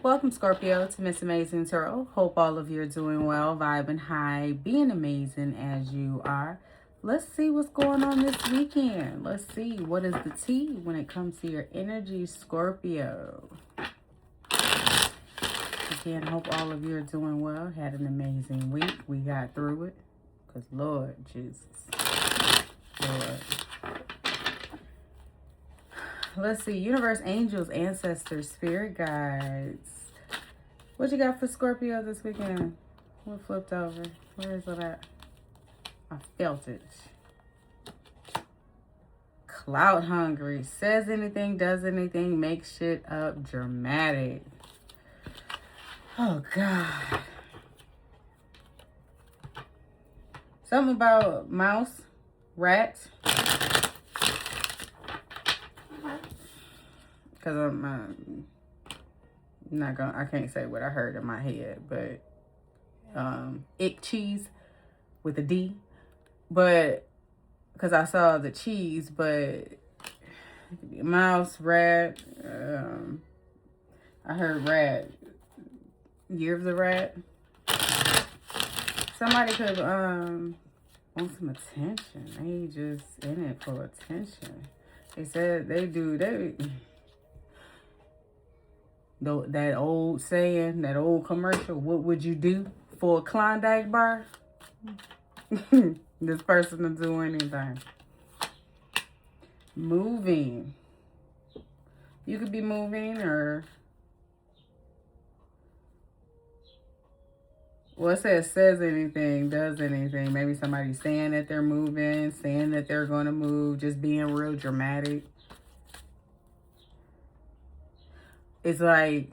Welcome, Scorpio, to Miss Amazing Tarot. Hope all of you are doing well, vibing high, being amazing as you are. Let's see what's going on this weekend. Let's see what is the tea when it comes to your energy, Scorpio. Again, hope all of you are doing well. Had an amazing week. We got through it. Because, Lord Jesus. Lord. Let's see. Universe, angels, ancestors, spirit guides. What you got for Scorpio this weekend? What flipped over? Where is it at? I felt it. Clout hungry. Says anything, does anything, makes shit up, dramatic. Oh, God. Something about mouse, rat. Because I'm not gonna, I can't say what I heard in my head, but ick cheese with a D. But because I saw the cheese, but mouse, rat. I heard rat. Year of the rat. Somebody could want some attention. They just in it for attention. They said that old saying, that old commercial, what would you do for a Klondike bar? This person will do anything. Moving. You could be moving or... Well, it says anything, does anything. Maybe somebody's saying that they're moving, saying that they're going to move, just being real dramatic. It's like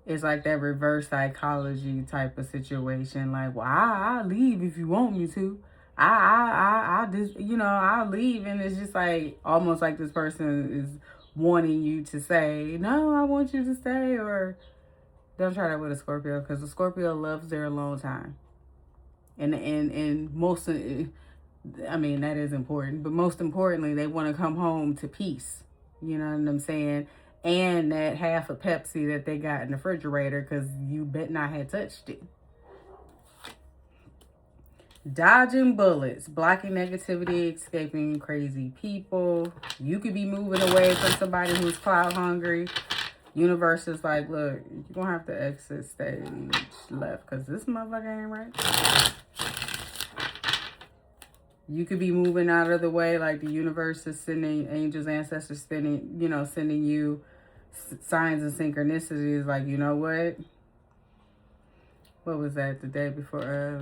that reverse psychology type of situation. Like, well, I'll leave if you want me to. I just, I'll leave. And it's just like, almost like this person is wanting you to say, no, I want you to stay. Or don't try that with a Scorpio, because a Scorpio loves their alone time. And most, I mean, that is important. But most importantly, they want to come home to peace. You know what I'm saying? And that half a Pepsi that they got in the refrigerator, because you bet not had touched it. Dodging bullets, blocking negativity, escaping crazy people. You could be moving away from somebody who's cloud hungry. Universe is like, look, you're going to have to exit stage left, because this motherfucker ain't right. You could be moving out of the way, like the universe is sending angels, ancestors, sending you signs and synchronicities. Like, you know what? What was that? The day before,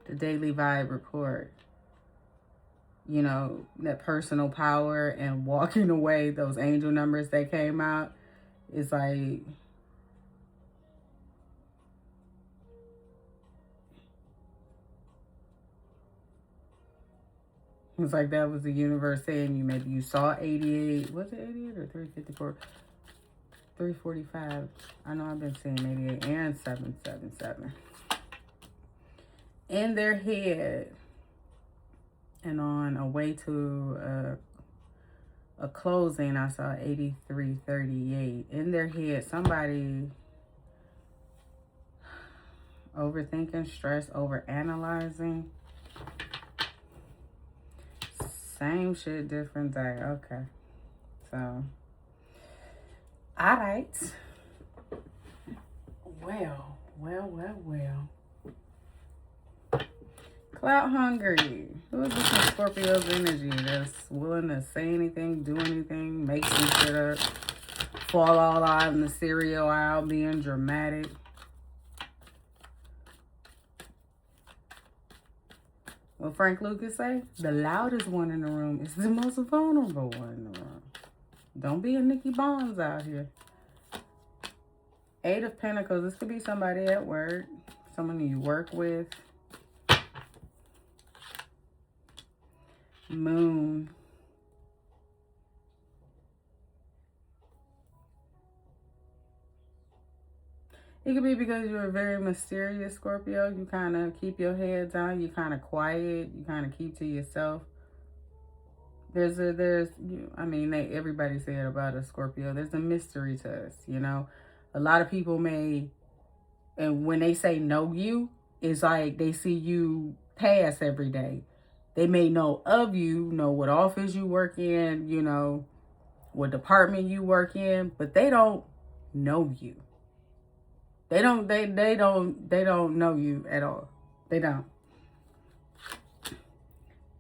the daily vibe report. You know, that personal power and walking away, those angel numbers that came out. It's like... It's like that was the universe saying you, maybe you saw 88. Was it 88 or 354? 345. I know I've been seeing 88 and 777. In their head. And on a way to a closing, I saw 8338. In their head, somebody overthinking, stress, overanalyzing. Same shit, different day. Okay. So, all right. Well. Clout hungry. Who is this in Scorpio's energy that's willing to say anything, do anything, make some shit up, fall all out in the cereal aisle, being dramatic? What Frank Lucas say? The loudest one in the room is the most vulnerable one in the room. Don't be a Nikki Bonds out here. 8 of Pentacles. This could be somebody at work, someone you work with. Moon. It could be because you're a very mysterious Scorpio. You kind of keep your head down. You're kind of quiet. You kind of keep to yourself. I mean, everybody say it about a Scorpio. There's a mystery to us, you know. A lot of people may, and when they say know you, it's like they see you pass every day. They may know of you, know what office you work in, you know, what department you work in, but they don't know you. They don't know you at all. They don't.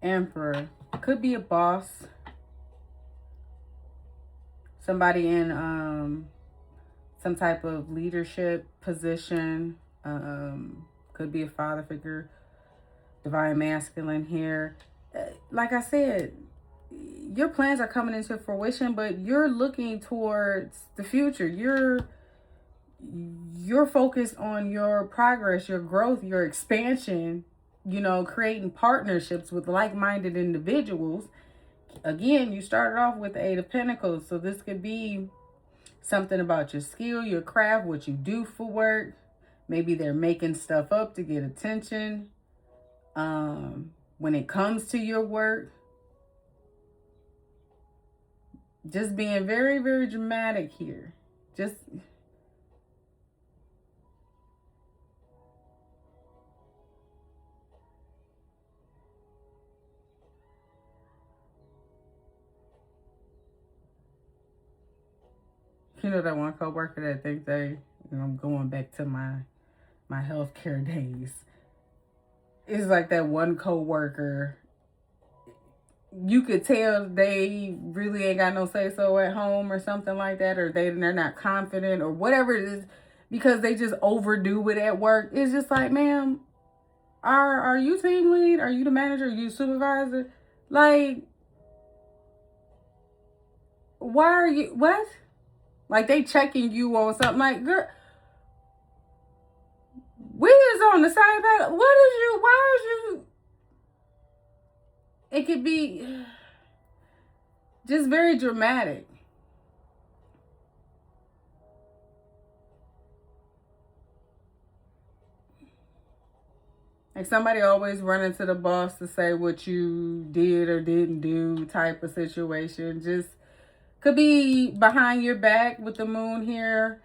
Emperor could be a boss, somebody in some type of leadership position. Could be a father figure, divine masculine here. Like I said, your plans are coming into fruition, but you're looking towards the future. You're focused on your progress, your growth, your expansion, you know, creating partnerships with like-minded individuals. Again, you started off with the Eight of Pentacles, so this could be something about your skill, your craft, what you do for work. Maybe they're making stuff up to get attention. When it comes to your work, just being very, very dramatic here. Just you know, that one coworker that thinks I'm going back to my healthcare days. It's like that one coworker, you could tell they really ain't got no say so at home or something like that, or they're not confident or whatever it is, because they just overdo it at work. It's just like, ma'am, are you team lead? Are you the manager? Are you supervisor? Like, why are you what? Like they checking you on something. Like, girl, we is on the same page. Why is you? It could be just very dramatic. Like somebody always running to the boss to say what you did or didn't do type of situation. Just could be behind your back with the moon here.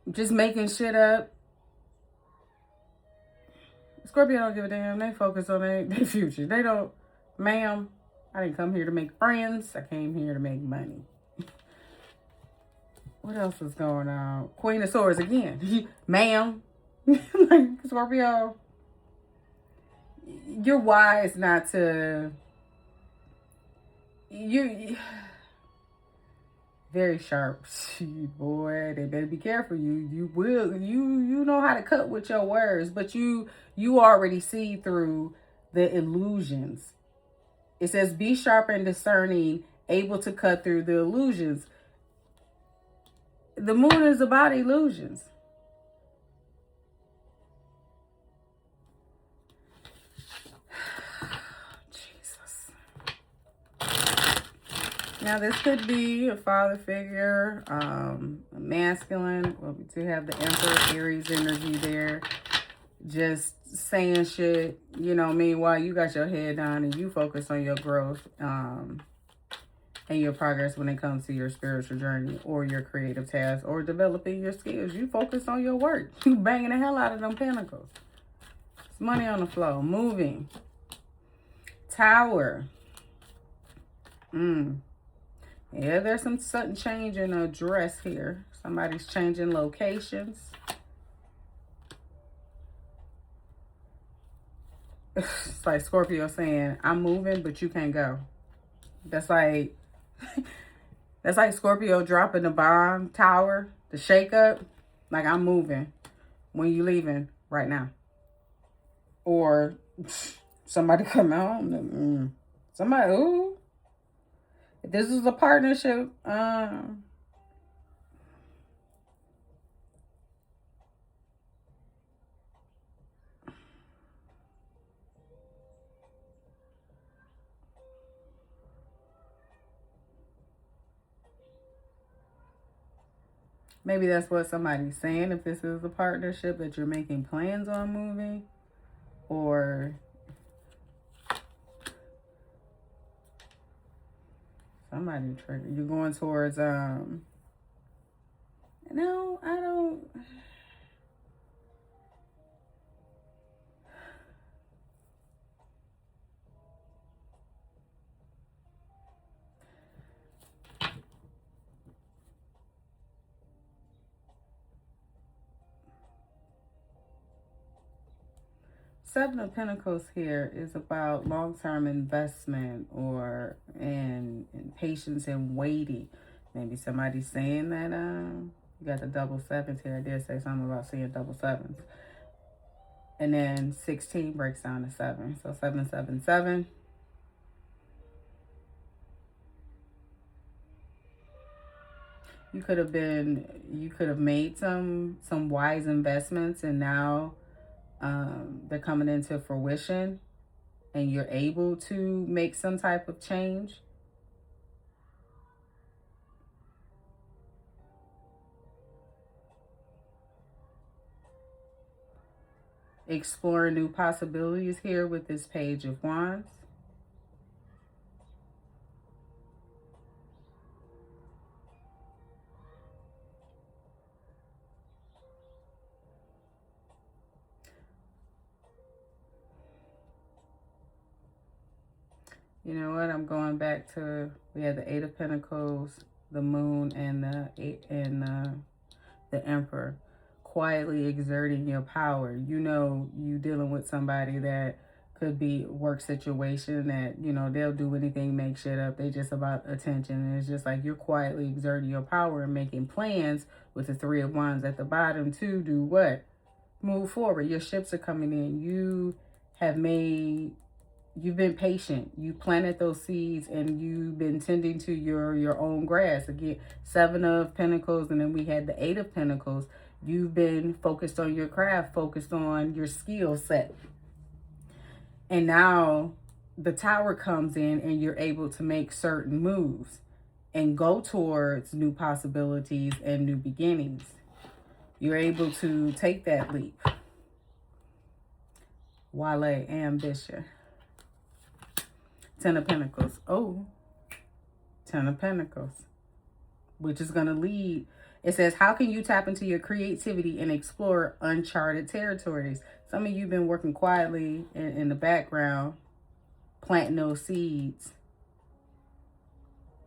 Just making shit up. Scorpio don't give a damn. They focus on their future. They don't, ma'am, I didn't come here to make friends. I came here to make money. What else is going on? Queen of Swords again. Ma'am. Like, Scorpio, you're wise not to, you very sharp. Boy, they better be careful. You know how to cut with your words, but you already see through the illusions. It says be sharp and discerning, able to cut through the illusions. The moon is about illusions. Now, this could be a father figure, a masculine. Well, we do have the Emperor Aries energy there. Just saying shit, you know, meanwhile, you got your head down and you focus on your growth and your progress when it comes to your spiritual journey or your creative tasks or developing your skills. You focus on your work. You banging the hell out of them pentacles. It's money on the flow. Moving. Tower. Yeah, there's some sudden change in a dress here. Somebody's changing locations. It's like Scorpio saying, I'm moving, but you can't go. That's like Scorpio dropping the bomb tower, the shake up. Like, I'm moving. When you leaving? Right now. Or somebody come out. Somebody, ooh. If this is a partnership, maybe that's what somebody's saying. If this is a partnership that you're making plans on moving, or Somebody trigger. You're going towards, no, I don't. Seven of Pentacles here is about long-term investment or in patience and waiting. Maybe somebody's saying that you got the double sevens here. I did say something about seeing double sevens. And then 16 breaks down to 7. So 777. You could have made some wise investments, and now they're coming into fruition and you're able to make some type of change. Explore new possibilities here with this Page of Wands. You know what? I'm going back to, we had the Eight of Pentacles, the Moon, and the Emperor. Quietly exerting your power. You know, you dealing with somebody that could be work situation that, you know, they'll do anything, make shit up. They just about attention. And it's just like you're quietly exerting your power and making plans with the Three of Wands at the bottom to do what? Move forward. Your ships are coming in. You've been patient. You planted those seeds and you've been tending to your own grass. Again, Seven of Pentacles, and then we had the Eight of Pentacles. You've been focused on your craft, focused on your skill set. And now the Tower comes in and you're able to make certain moves and go towards new possibilities and new beginnings. You're able to take that leap. Wale, ambition. Ten of Pentacles. Oh, Ten of Pentacles. Which is going to lead. It says, how can you tap into your creativity and explore uncharted territories? Some of you have been working quietly in the background, planting those seeds.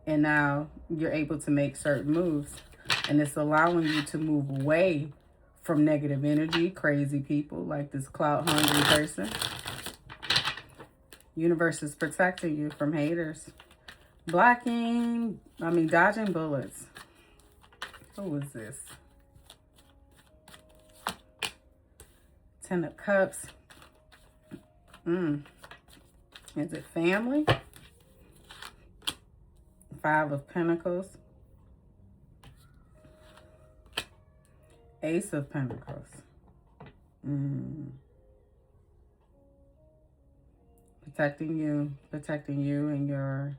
And now you're able to make certain moves. And it's allowing you to move away from negative energy, crazy people like this clout-hungry person. Universe is protecting you from haters. Dodging bullets. Who is this? Ten of Cups. Is it family? Five of Pentacles. Ace of Pentacles. Protecting you and your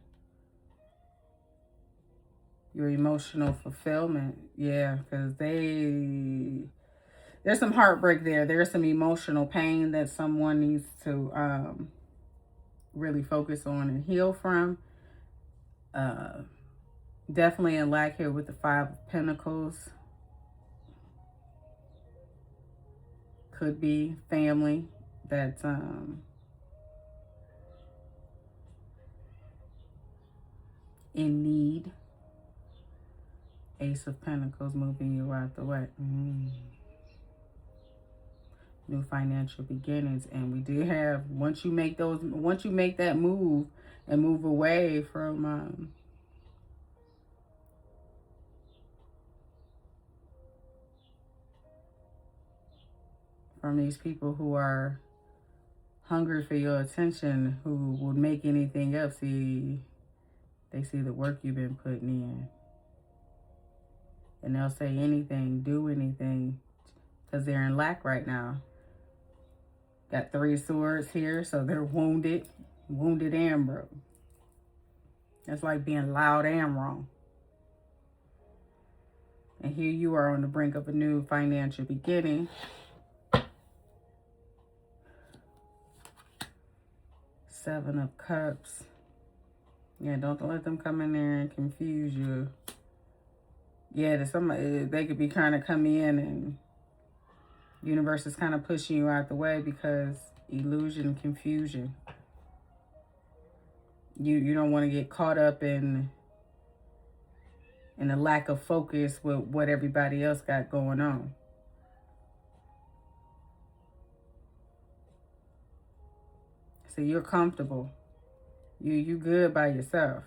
emotional fulfillment. Yeah, because there's some heartbreak there. There's some emotional pain that someone needs to really focus on and heal from. Definitely in lack here with the Five of Pentacles. Could be family that's in need. Ace of Pentacles moving you out the way. New financial beginnings. And we do have, once you make that move and move away from these people who are hungry for your attention, who would make anything up, they see the work you've been putting in. And they'll say anything, do anything, because they're in lack right now. Got Three of Swords here, so they're wounded and broke. That's like being loud and wrong. And here you are on the brink of a new financial beginning. Seven of Cups. Yeah, don't let them come in there and confuse you. Yeah, somebody, they could be trying to come in and universe is kind of pushing you out the way because illusion, confusion. You don't want to get caught up in a lack of focus with what everybody else got going on. So you're comfortable. You good by yourself.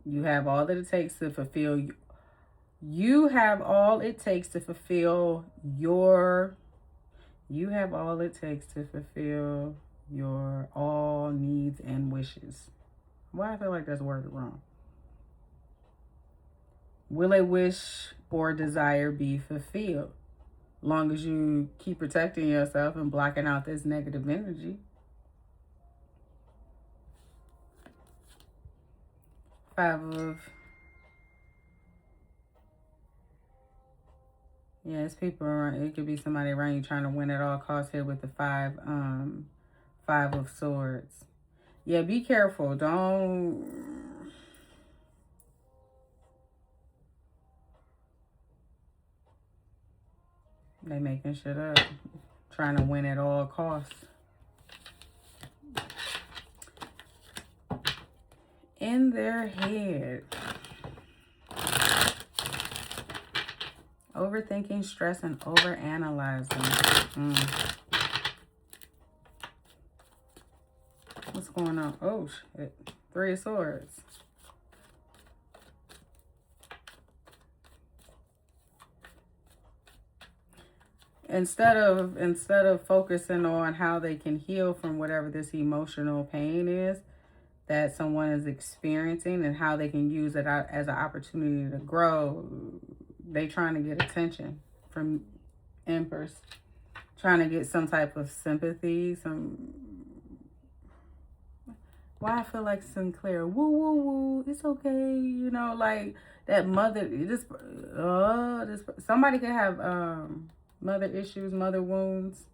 You have all that it takes to fulfill. You have all it takes to fulfill your. You have all it takes to fulfill your all needs and wishes. Why I feel like that's worded wrong. Will a wish or desire be fulfilled? Long as you keep protecting yourself and blocking out this negative energy. Yeah, it's people around. It could be somebody around you trying to win at all costs here with the five of swords. Yeah, be careful. Don't. They making shit up. Trying to win at all costs. In their head. Overthinking, stress, and overanalyzing. What's going on? Oh, shit. 3 of Swords. Instead of focusing on how they can heal from whatever this emotional pain is that someone is experiencing and how they can use it as an opportunity to grow, they trying to get attention from Empress, trying to get some type of sympathy, why I feel like Sinclair, woo woo woo, it's okay, like that mother, somebody could have mother issues, mother wounds.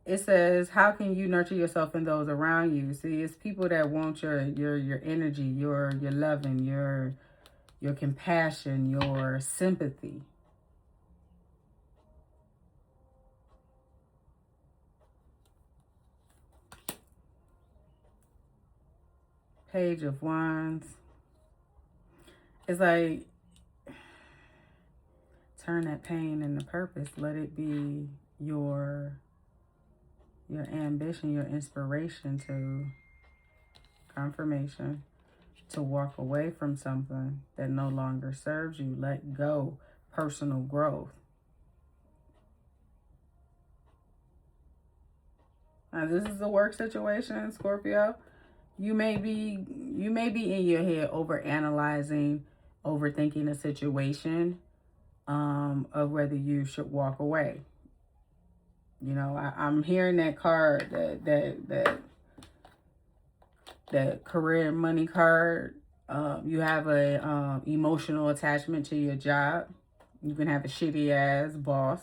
It says, how can you nurture yourself and those around you? See, it's people that want your energy, your loving, your compassion, your sympathy. Page of Wands. It's like, turn that pain into purpose. Let it be your ambition, your inspiration to confirmation, to walk away from something that no longer serves you. Let go. Personal growth. Now, this is a work situation, Scorpio. You may be in your head overanalyzing, overthinking a situation of whether you should walk away. I'm hearing that card, that career money card. You have a emotional attachment to your job. You can have a shitty ass boss.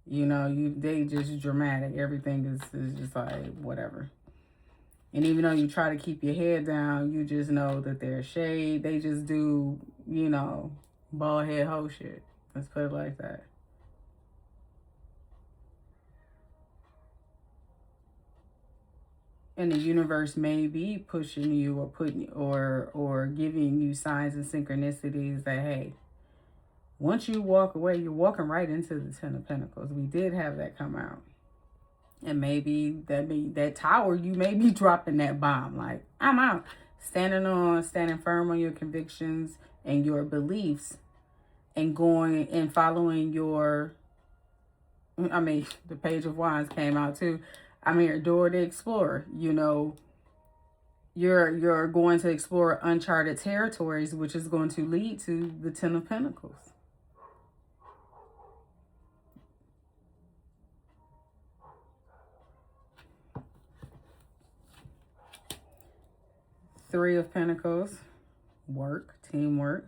They just dramatic. Everything is just like whatever. And even though you try to keep your head down, you just know that they're shade. They just do, bald head hoe shit. Let's put it like that. And the universe may be pushing you or or giving you signs and synchronicities that, hey, once you walk away, you're walking right into the 10 of Pentacles. We did have that come out. And maybe that tower, you may be dropping that bomb. Like, I'm out. Standing firm on your convictions and your beliefs and going and following the Page of Wands came out too. Dora the Explorer, you're going to explore uncharted territories, which is going to lead to the 10 of Pentacles. Three of Pentacles, work, teamwork.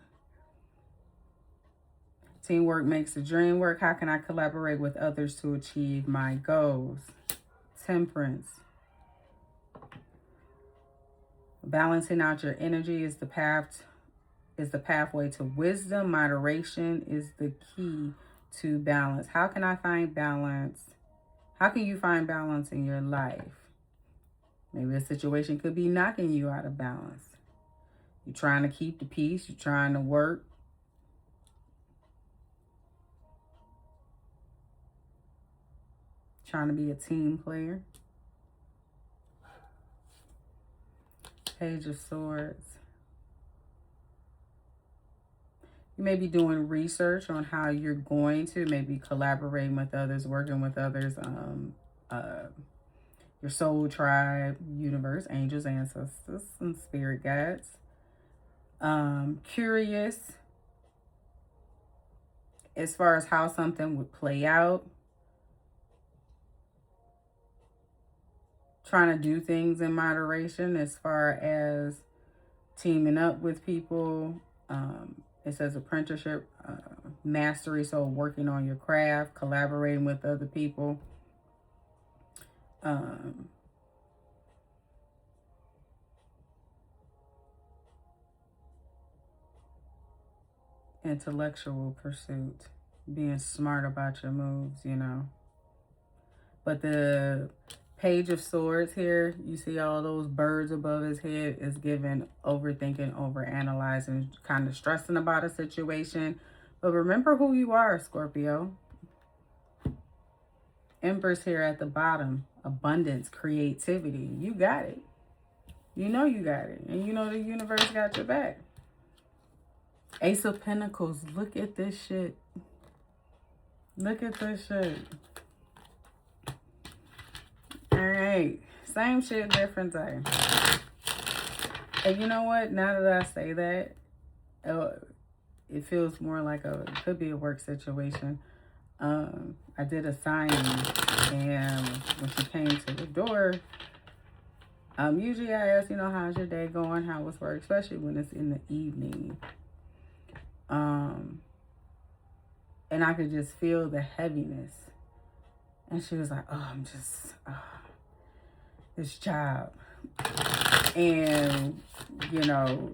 Teamwork makes the dream work. How can I collaborate with others to achieve my goals? Temperance. Balancing out your energy is the pathway to wisdom. Moderation is the key to balance. How can I find balance? How can you find balance in your life? Maybe a situation could be knocking you out of balance. You're trying to keep the peace. You're trying to work. Trying to be a team player. Page of Swords. You may be doing research on how you're going to maybe collaborating with others, working with others, your soul tribe, universe, angels, ancestors, and spirit guides. Curious as far as how something would play out. Trying to do things in moderation as far as teaming up with people. It says apprenticeship, mastery, so working on your craft, collaborating with other people. Intellectual pursuit, being smart about your moves, you know. But the Page of Swords here, you see all those birds above his head, is giving overthinking, overanalyzing, kind of stressing about a situation. But remember who you are, Scorpio. Empress here at the bottom. Abundance, creativity. You got it. You know you got it. And you know the universe got your back. Ace of Pentacles. Look at this shit. Look at this shit. Alright. Same shit, different day. And you know what? Now that I say that, it feels more like it could be a work situation. I did a signing, and when she came to the door, usually I ask, you know, how's your day going? How was work? Especially when it's in the evening. And I could just feel the heaviness. And she was like, oh, I'm just, this job. And, you know,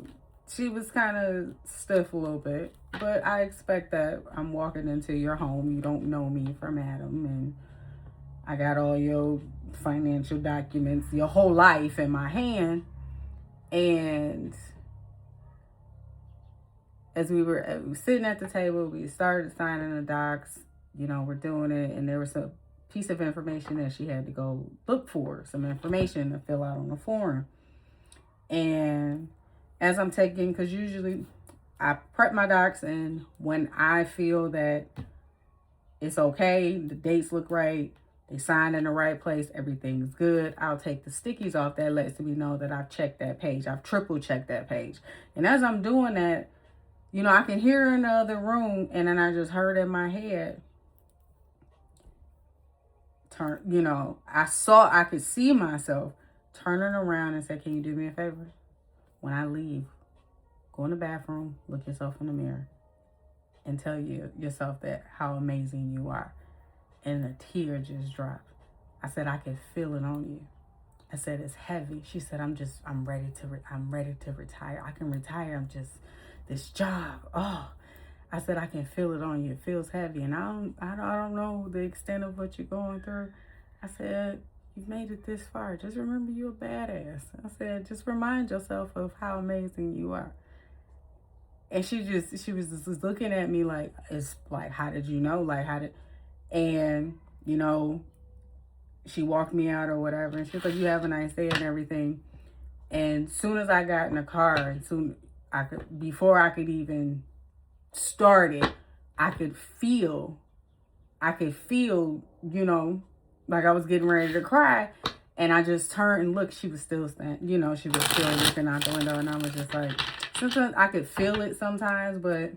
she was kind of stiff a little bit. But I expect that. I'm walking into your home. You don't know me from Adam. And I got all your financial documents, your whole life in my hand. And as we were sitting at the table, we started signing the docs. You know, we're doing it. And there was a piece of information that she had to go look for. Some information to fill out on the form. And as I'm taking, because usually I prep my docs, and when I feel that it's okay, the dates look right, they signed in the right place, everything's good, I'll take the stickies off. That lets me know that I've checked that page. I've triple checked that page. And as I'm doing that, you know, I can hear her in the other room, and then I just heard in my head, you know, I could see myself turning around and say, can you do me a favor? When I leave, go in the bathroom, look yourself in the mirror, and tell yourself that how amazing you are. And a tear just dropped. I said, I can feel it on you. I said, it's heavy. She said, I'm ready to retire. I can retire. I'm just, this job. Oh, I said, I can feel it on you. It feels heavy. And I don't know the extent of what you're going through. I said, you've made it this far. Just remember you're a badass. I said, just remind yourself of how amazing you are. And she was just looking at me like, it's like, how did you know? Like, and, you know, she walked me out or whatever. And she was like, you have a nice day and everything. And soon as I got in the car, and before I could even start it, I could feel, you know, like I was getting ready to cry. And I just turned and looked. She was still standing, you know, she was still looking out the window. And I was just like, sometimes I could feel it sometimes, but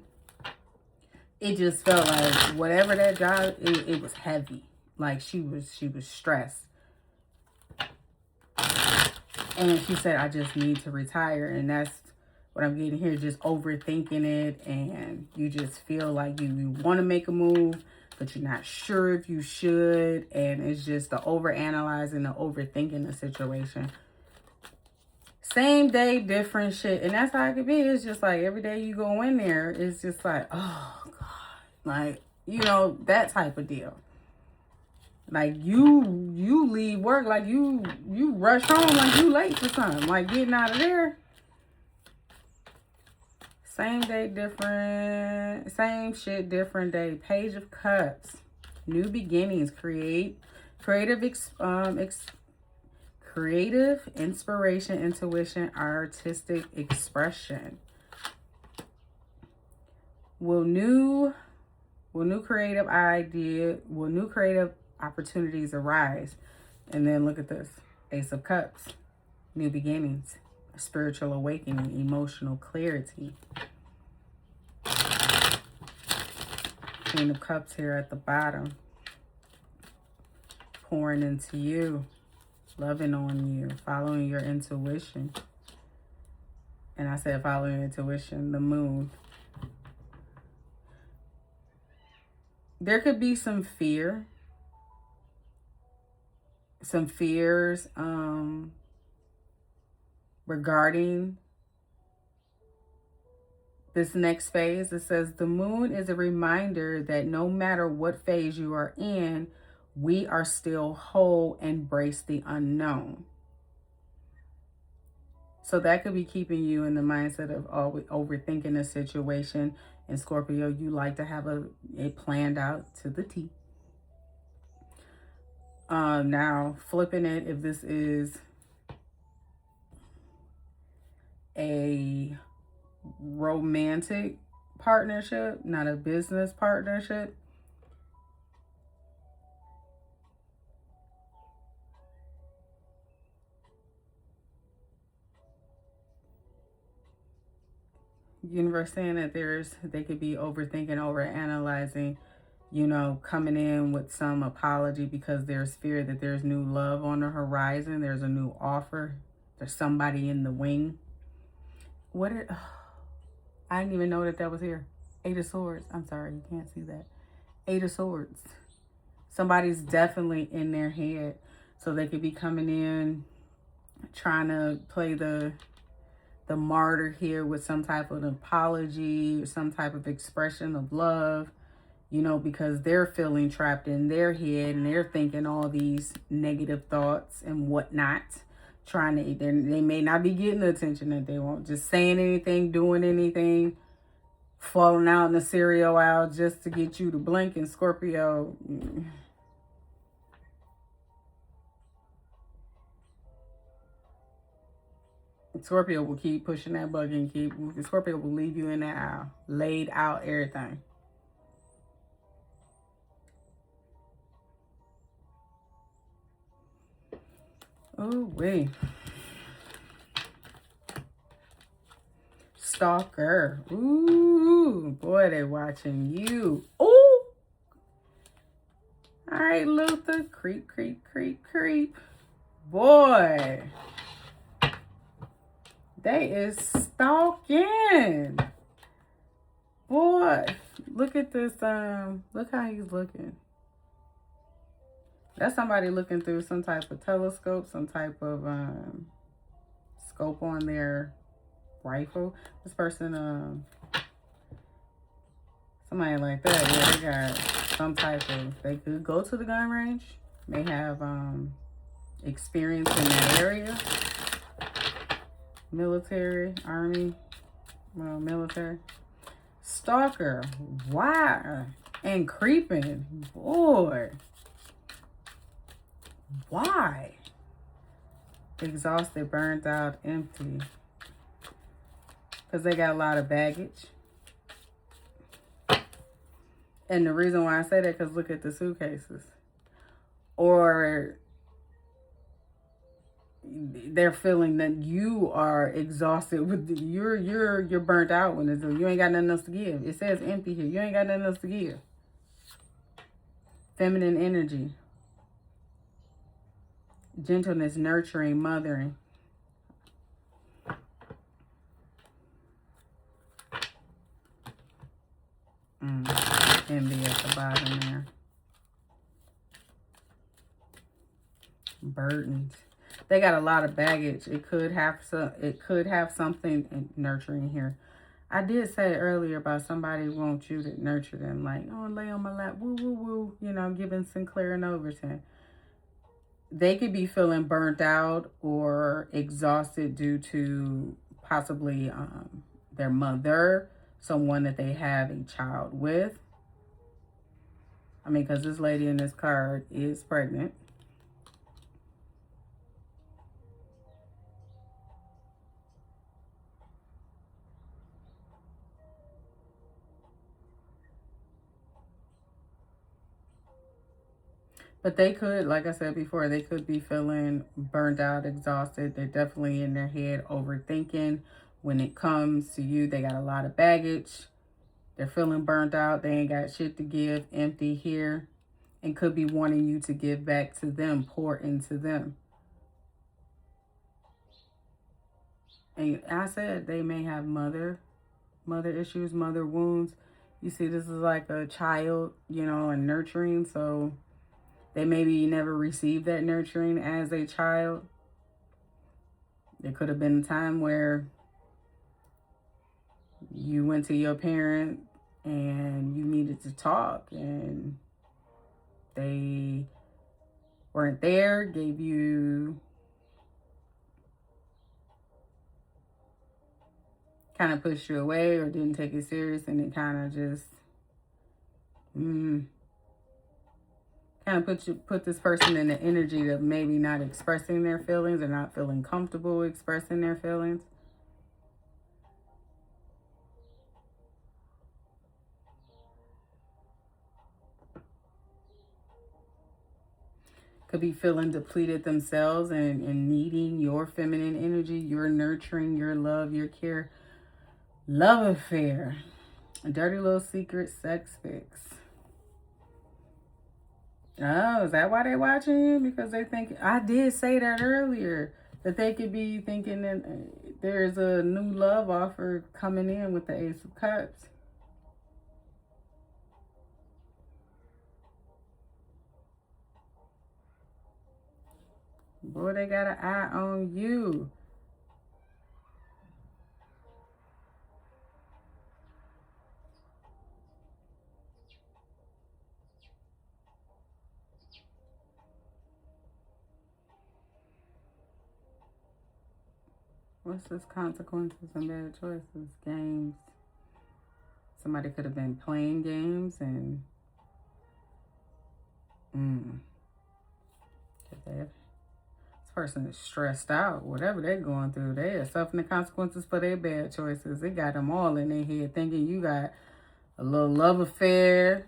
it just felt like whatever that job, it was heavy. Like she was stressed. And she said, I just need to retire. And that's what I'm getting here, just overthinking it, and you just feel like you want to make a move, but you're not sure if you should, and it's just the overanalyzing, the overthinking the situation. Same day, different shit, and that's how it could be. It's just like every day you go in there, it's just like, oh God, like, you know, that type of deal. Like you leave work, like you rush home like you late for something, like getting out of there. Same day, different, same shit, different day. Page of Cups, new beginnings, creative inspiration, intuition, artistic expression. Will new creative opportunities arise? And then look at this, Ace of Cups, new beginnings, spiritual awakening, emotional clarity. Queen of Cups here at the bottom, pouring into you, loving on you, following your intuition. And I said following your intuition, the Moon. There could be some fears regarding this next phase. It says the Moon is a reminder that no matter what phase you are in, we are still whole and embrace the unknown. So that could be keeping you in the mindset of always overthinking a situation. And Scorpio, you like to have it planned out to the T. Now, flipping it, if this is a romantic partnership, not a business partnership, universe saying that they could be overthinking, overanalyzing, you know, coming in with some apology because there's fear that there's new love on the horizon. There's a new offer. There's somebody in the wing. I didn't even know that was here. Eight of Swords. I'm sorry, you can't see that. Eight of Swords. Somebody's definitely in their head. So they could be coming in trying to play the martyr here with some type of apology, some type of expression of love, you know, because they're feeling trapped in their head and they're thinking all these negative thoughts and whatnot, they may not be getting the attention that they want, just saying anything, doing anything, falling out in the cereal aisle just to get you to blink. And Scorpio, Scorpio will keep pushing that button. Scorpio will leave you in that aisle, laid out everything. Oh, wait. Stalker. Ooh, boy, they watching you. Ooh. All right, Luther. Creep, creep, creep, creep. Boy. They is stalking. Boy, look at this. Look how he's looking. That's somebody looking through some type of telescope, some type of scope on their rifle. This person, somebody like that, yeah, they got some type of, they could go to the gun range, may have experience in that area. Military, army, well, military. Stalker, why? And creeping, boy. Why? Exhausted, burnt out, empty. Because they got a lot of baggage. And the reason why I say that, because look at the suitcases. Or they're feeling that you are exhausted with you're burnt out when it's, you ain't got nothing else to give. It says empty here. You ain't got nothing else to give. Feminine energy. Gentleness, nurturing, mothering. envy at the bottom there. Burdens. They got a lot of baggage. It could have something nurturing here. I did say earlier about somebody wants you to nurture them, like, oh, lay on my lap, woo, woo, woo, you know, giving Sinclair and Overton. They could be feeling burnt out or exhausted due to possibly their mother, someone that they have a child with. I mean, because this lady in this card is pregnant. But they could, like I said before, they could be feeling burned out, exhausted. They're definitely in their head overthinking. When it comes to you, they got a lot of baggage. They're feeling burnt out. They ain't got shit to give, empty here. And could be wanting you to give back to them, pour into them. And I said they may have mother issues, mother wounds. You see, this is like a child, you know, and nurturing. So they maybe never received that nurturing as a child. There could have been a time where you went to your parent and you needed to talk and they weren't there, gave you kind of pushed you away or didn't take it serious, and it kind of just kind of put this person in the energy of maybe not expressing their feelings or not feeling comfortable expressing their feelings. Could be feeling depleted themselves and needing your feminine energy, your nurturing, your love, your care. Love affair. A dirty little secret sex fix. Oh, is that why they watching you? Because they think, I did say that earlier, that they could be thinking that there's a new love offer coming in with the Ace of Cups. Boy, they got an eye on you. What's this? Consequences and bad choices. Games. Somebody could have been playing games and this person is stressed out. Whatever they're going through, they are suffering the consequences for their bad choices. It got them all in their head thinking you got a little love affair.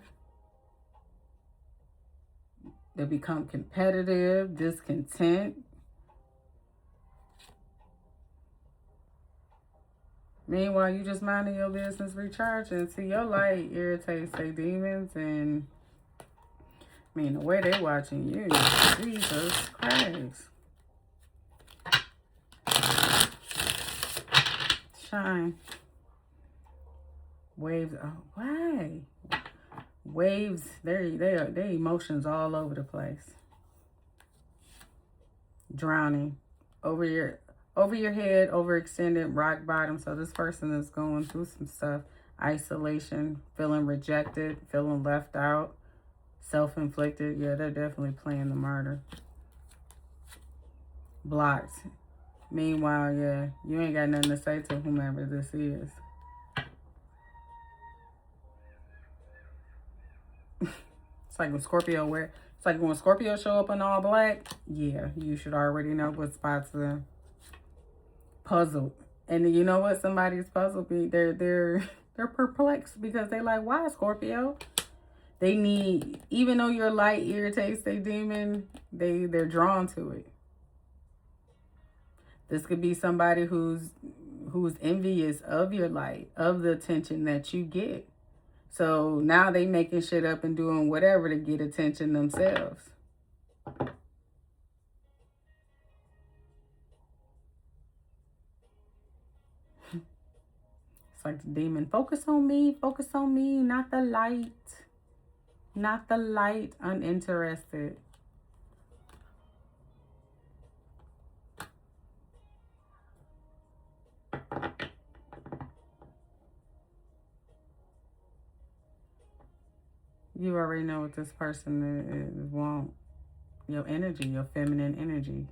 They become competitive, discontent. Meanwhile, you just minding your business, recharging. See, your light irritates their demons, and I mean, the way they watching you, Jesus Christ. Shine. Waves. Oh, why? Waves. Their emotions all over the place. Drowning. Over your head, overextended, rock bottom. So this person is going through some stuff. Isolation, feeling rejected, feeling left out, self-inflicted. Yeah, they're definitely playing the martyr. Blocked. Meanwhile, yeah, you ain't got nothing to say to whomever this is. It's like when Scorpio show up in all black. Yeah, you should already know what spots are puzzled. And you know what? Somebody's puzzled. They're perplexed because they like, why Scorpio? They need, even though your light irritates their demon, they're drawn to it. This could be somebody who's envious of your light, of the attention that you get. So now they making shit up and doing whatever to get attention themselves. It's like the demon, focus on me, not the light. Not the light, uninterested. You already know what this person is, want. Your energy, your feminine energy.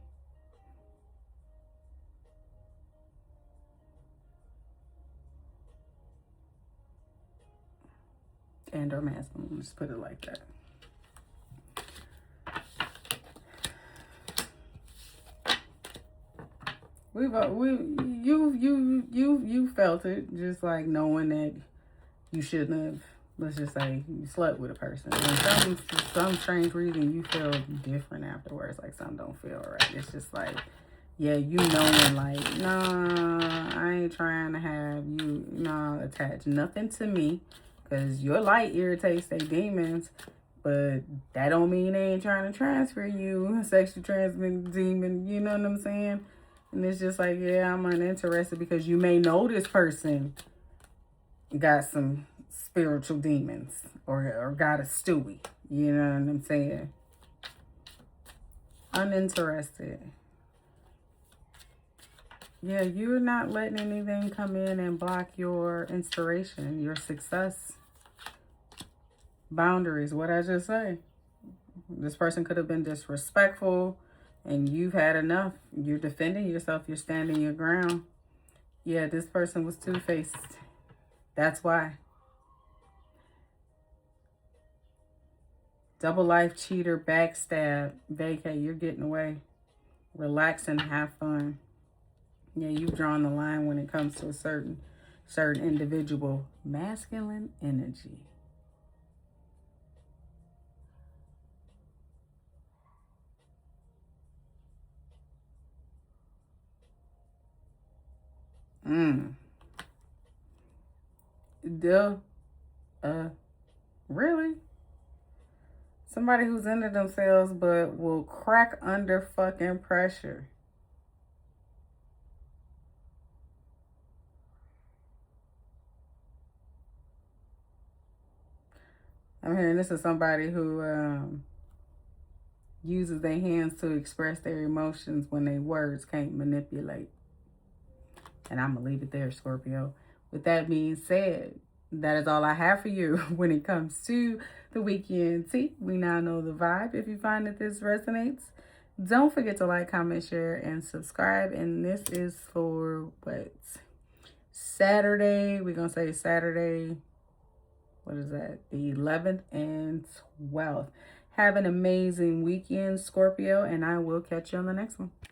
And or masculine. Let's put it like that. You felt it, just like knowing that you shouldn't have. Let's just say you slept with a person, and some strange reason you feel different afterwards. Like something don't feel right. It's just like, yeah, you knowing like, nah, I ain't trying to have you, nah, attach nothing to me, cause your light irritates their demons. But that don't mean they ain't trying to transfer you, sexually transmitted demon. You know what I'm saying? And it's just like, yeah, I'm uninterested because you may know this person got some spiritual demons or got a Stewie. You know what I'm saying? Uninterested. Yeah, you're not letting anything come in and block your inspiration, your success. Boundaries, what I just say. This person could have been disrespectful and you've had enough. You're defending yourself. You're standing your ground. Yeah, this person was two-faced. That's why. Double life, cheater, backstab, vacate. You're getting away. Relax and have fun. Yeah, you've drawn the line when it comes to a certain individual. Masculine energy. Duh. Really? Somebody who's into themselves but will crack under fucking pressure. I'm hearing this is somebody who uses their hands to express their emotions when their words can't manipulate. And I'm going to leave it there, Scorpio. With that being said, that is all I have for you when it comes to the weekend tea. We now know the vibe. If you find that this resonates, don't forget to like, comment, share, and subscribe. And this is for what? Saturday. We're going to say Saturday. What is that? The 11th and 12th. Have an amazing weekend, Scorpio, and I will catch you on the next one.